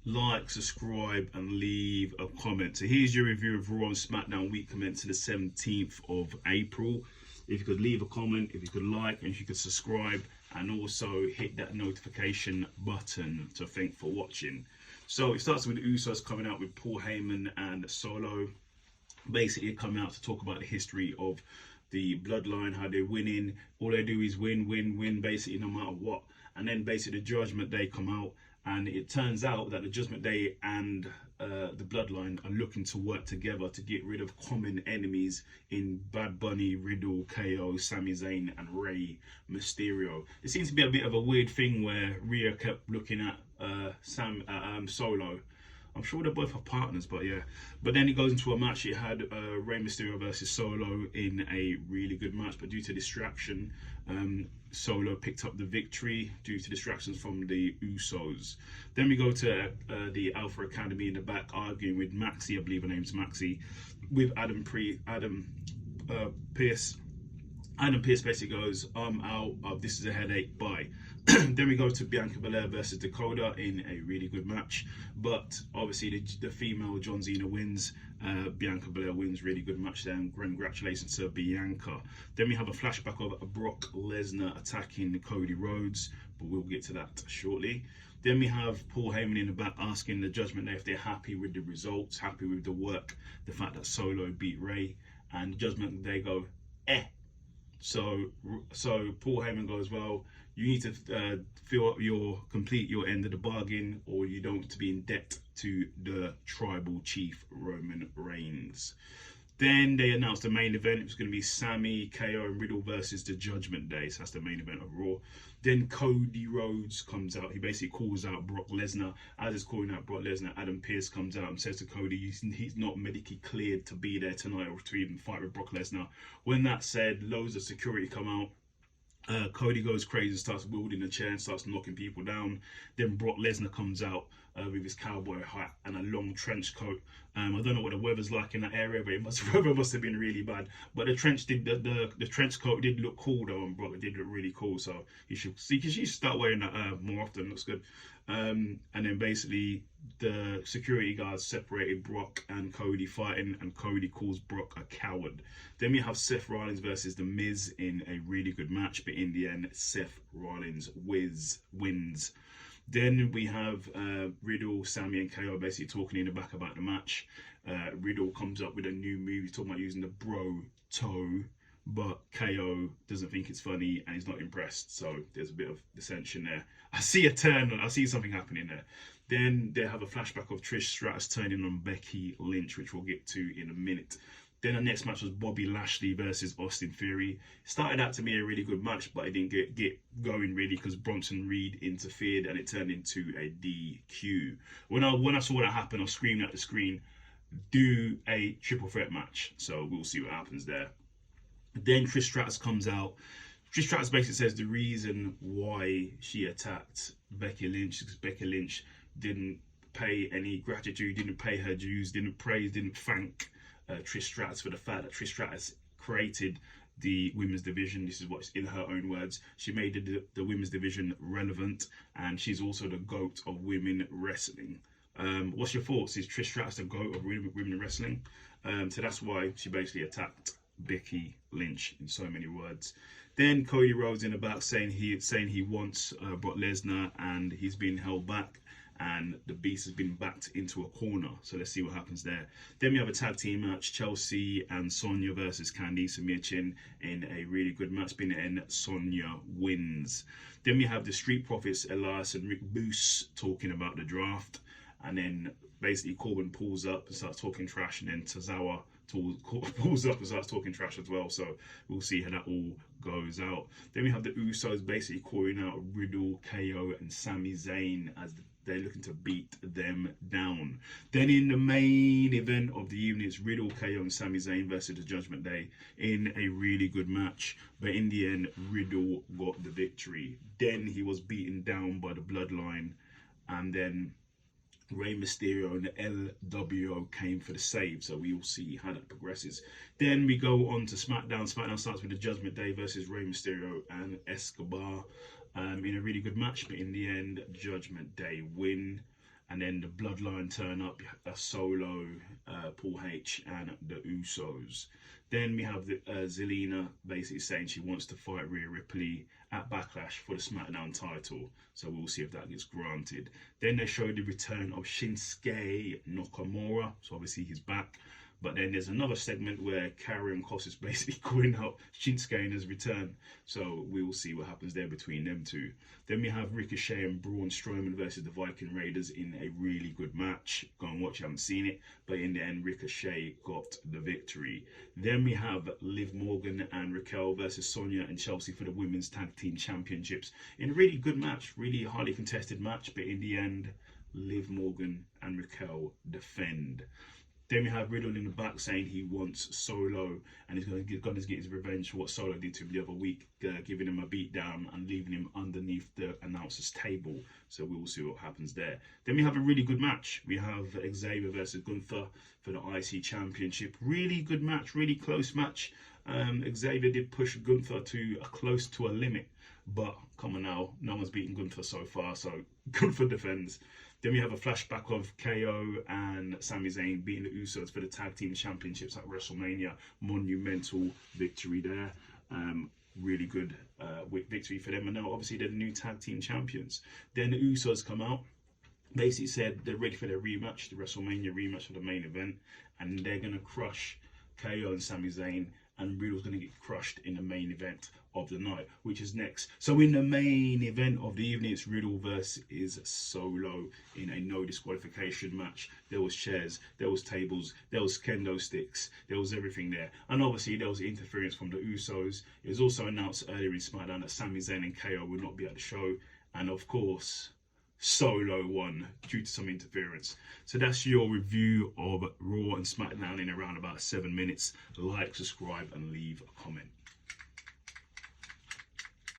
like, subscribe, and leave a comment. So here's your review of Raw and Smackdown week commencing the 17th of April. If you could leave a comment, if you could like, and if you could subscribe, and also hit that notification button. So thanks for watching. So it starts with the Usos coming out with Paul Heyman and Solo, basically coming out to talk about the history of the bloodline, how they're winning. All they do is win, win, win, basically no matter what. And then basically the Judgment Day come out, and it turns out that the Judgment Day and the bloodline are looking to work together to get rid of common enemies in Bad Bunny, Riddle, KO, Sami Zayn, and Rey Mysterio. It seems to be a bit of a weird thing where Rhea kept looking at Solo. I'm sure they're both are partners, but yeah. But then it goes into a match. It had Rey Mysterio versus Solo in a really good match, but due to distraction, Solo picked up the victory due to distractions from the Usos. Then we go to the Alpha Academy in the back, arguing with Maxie, I believe her name's Maxie, with Adam Pearce. Adam Pearce basically goes, I'm out, this is a headache, bye. Then we go to Bianca Belair versus Dakota in a really good match, but obviously the female John Cena wins. Bianca Belair wins, really good match there, and congratulations to Bianca. Then we have a flashback of Brock Lesnar attacking Cody Rhodes, but we'll get to that shortly. Then we have Paul Heyman in the back asking the Judgment Day if they're happy with the results, happy with the work, the fact that Solo beat Rey, and the Judgment Day go, eh. So Paul Heyman goes, well, you need to complete your end of the bargain, or you don't want to be in debt to the tribal chief Roman Reigns. Then they announced the main event. It was going to be Sami, KO, and Riddle versus the Judgment Day. So that's the main event of Raw. Then Cody Rhodes comes out. He basically calls out Brock Lesnar. As he's calling out Brock Lesnar, Adam Pearce comes out and says to Cody, he's not medically cleared to be there tonight or to even fight with Brock Lesnar. When that's said, loads of security come out. Cody goes crazy, starts wielding a chair and starts knocking people down. Then Brock Lesnar comes out with his cowboy hat and a long trench coat. I don't know what the weather's like in that area, but the weather must have been really bad. But the trench coat did look cool though, and Brock, it did look really cool. So you should start wearing that more often. Looks good. And then basically the security guards separated Brock and Cody fighting, and Cody calls Brock a coward. Then we have Seth Rollins versus The Miz in a really good match, but in the end, Seth Rollins wins. Then we have Riddle, Sami, and KO basically talking in the back about the match. Riddle comes up with a new move. He's talking about using the bro toe, but KO doesn't think it's funny and he's not impressed. So there's a bit of dissension there. I see a turn. I see something happening there. Then they have a flashback of Trish Stratus turning on Becky Lynch, which we'll get to in a minute. Then the next match was Bobby Lashley versus Austin Theory. Started out to be a really good match, but it didn't get going really because Bronson Reed interfered and it turned into a DQ. When I saw that happen, I screamed at the screen, do a triple threat match. So we'll see what happens there. Then Trish Stratus comes out. Trish Stratus basically says the reason why she attacked Becky Lynch is because Becky Lynch didn't pay any gratitude, didn't pay her dues, didn't praise, didn't thank Trish Stratus for the fact that Trish Stratus created the women's division. This is what's in her own words. She made the women's division relevant, and she's also the GOAT of women wrestling. What's your thoughts? Is Trish Stratus the GOAT of women wrestling? So that's why she basically attacked Becky Lynch in so many words. Then Cody Rhodes in the back saying he wants Brock Lesnar, and he's been held back, and the Beast has been backed into a corner. So let's see what happens there. Then we have a tag team match, Chelsea and Sonya versus Candice and Michin in a really good match. But in the end, Sonya wins. Then we have the Street Profits, Elias and Rick Boost, talking about the draft. And then basically Corbin pulls up and starts talking trash, and then Tozawa pulls up and starts talking trash as well. So we'll see how that all goes out. Then we have the Usos basically calling out Riddle, KO, and Sami Zayn as they're looking to beat them down. Then in the main event of the evening, it's Riddle, KO, and Sami Zayn versus the Judgment Day in a really good match. But in the end, Riddle got the victory. Then he was beaten down by the Bloodline, and then Rey Mysterio and the LWO came for the save, so we will see how that progresses. Then we go on to Smackdown. Smackdown starts with the Judgment Day versus Rey Mysterio and Escobar in a really good match, but in the end, Judgment Day win. And then the Bloodline turn up, Solo, Paul H, and the Usos. Then we have Zelina basically saying she wants to fight Rhea Ripley at Backlash for the SmackDown title. So we'll see if that gets granted. Then they showed the return of Shinsuke Nakamura. So obviously he's back. But then there's another segment where Karrion Kross is basically calling out Shinsuke in his return. So we will see what happens there between them two. Then we have Ricochet and Braun Strowman versus the Viking Raiders in a really good match. Go and watch, you haven't seen it. But in the end, Ricochet got the victory. Then we have Liv Morgan and Raquel versus Sonya and Chelsea for the Women's Tag Team Championships. In a really good match, really highly contested match. But in the end, Liv Morgan and Raquel defend. Then we have Riddle in the back saying he wants Solo and he's going to get his revenge for what Solo did to him the other week, giving him a beatdown and leaving him underneath the announcer's table. So we will see what happens there. Then we have a really good match. We have Xavier versus Gunther for the IC Championship. Really good match, really close match. Xavier did push Gunther to close to a limit. But come on now, no one's beaten Gunther so far, so Gunther defends. Then we have a flashback of KO and Sami Zayn beating the Usos for the Tag Team Championships at WrestleMania. Monumental victory there. Really good victory for them. And now obviously they're the new Tag Team Champions. Then the Usos come out. Basically said they're ready for their rematch, the WrestleMania rematch for the main event. And they're going to crush KO and Sami Zayn. And Riddle's going to get crushed in the main event of the night, which is next. So in the main event of the evening, it's Riddle versus Solo in a no disqualification match. There was chairs, there was tables, there was kendo sticks, there was everything there. And obviously there was interference from the Usos. It was also announced earlier in SmackDown that Sami Zayn and KO would not be at the show. And of course, Solo won due to some interference. So that's your review of Raw and SmackDown in around about 7 minutes. Like, subscribe, and leave a comment.